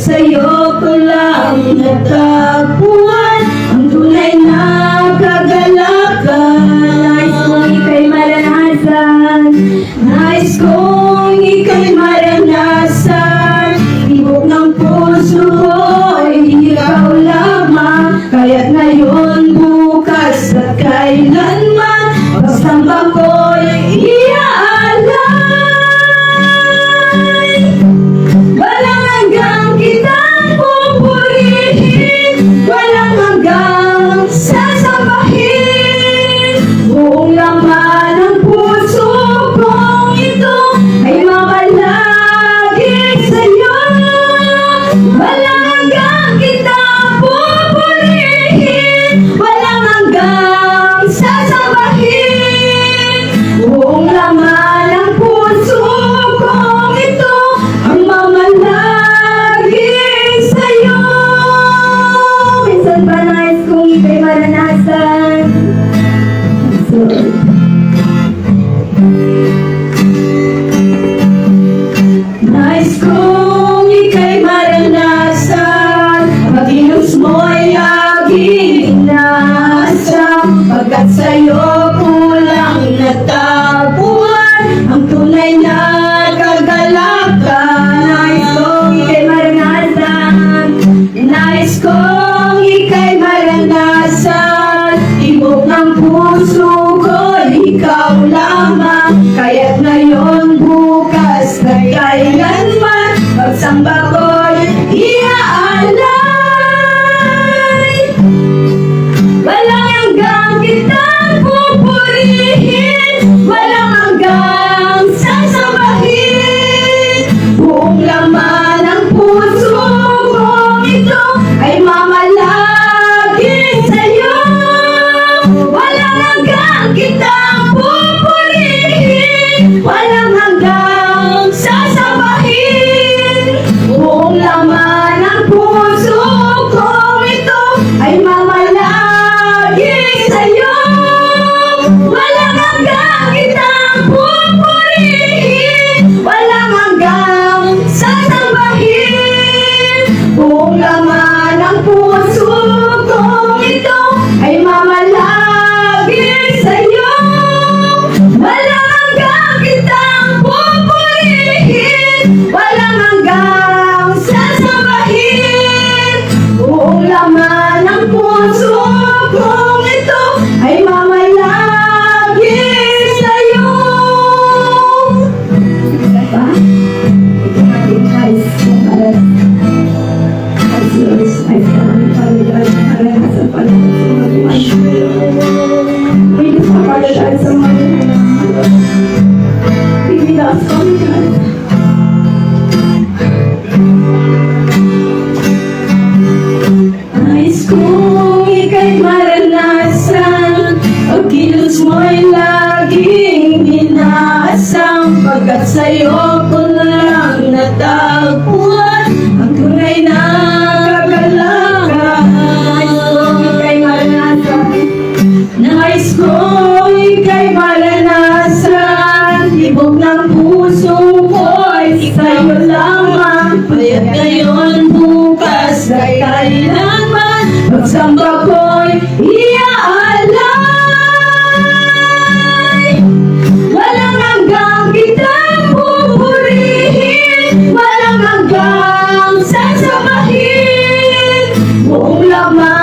sa'yo ko lang natagpuan ang tunay na kagalakan. Nais kong ika'y maranasan, nais kong ika'y maranasan. Tibok ng puso ko'y ikaw lamang, kaya't ngayon, bukas at kailanman, pagsamba ko'y iaalay. Walang hanggang kitang pupurihin, walang hanggang sasambahin. Buong laman ng puso kong ito ay mamalagi sa'yo. Walang hanggang kitang pupurihin, walang hanggang sasambahin. Buong laman ng puso kong ito ang mamalagi sa'yo. Minsan pa nais kong ika'y maranasan. Nais kong ika'y maranasan, pag-inos mo'y aking inaasam, pagkat sa'yo kulang natagpuan ang tunay na kagalakan. Nais kong ika'y maranasan, nais kong ika'y maranasan. Tibok ng puso ko'y ikaw lamang, kaya't ngayon, bukas at kailanman, pagsamba ko'y iaalay. Walang hanggang kitang pupurihin, walang hanggang sasambahin. Buong laman ng puso kong ito ay mamalagi sa'yo. Walang hanggang kitang pupurihin, walang hanggang sasambahin. Buong laman ng puso kong ito ay mamalagi sa'yo. Walang hanggang kitang pupurihin, walang hanggang sasambahin. Buong laman ng puso kong ito ay mamalagi sa'yo. Walang hanggang kitang pupurihin, walang hanggang sasambahin. Buong laman ng puso kong ito ay mamalagi sa'yo. Diba? Ito natin guys, as yours, my family, parehas sa panahon sa mga hindi sa parehas sa mga pinilas kami guys. Nais kong ika'y maranasan, pag-kilos mo'y laging inaasam, pagkat sa'yo ko lang natagpuan ang tunay na kagalakan. Nais kong ika'y maranasan, tibok ng puso ko'y sa'yo lamang, kaya't ngayon, bukas at kailanman, pagsamba ko'y iaalay. Walang hanggang kitang pupurihin, walang hanggang sasambahin. Buong laman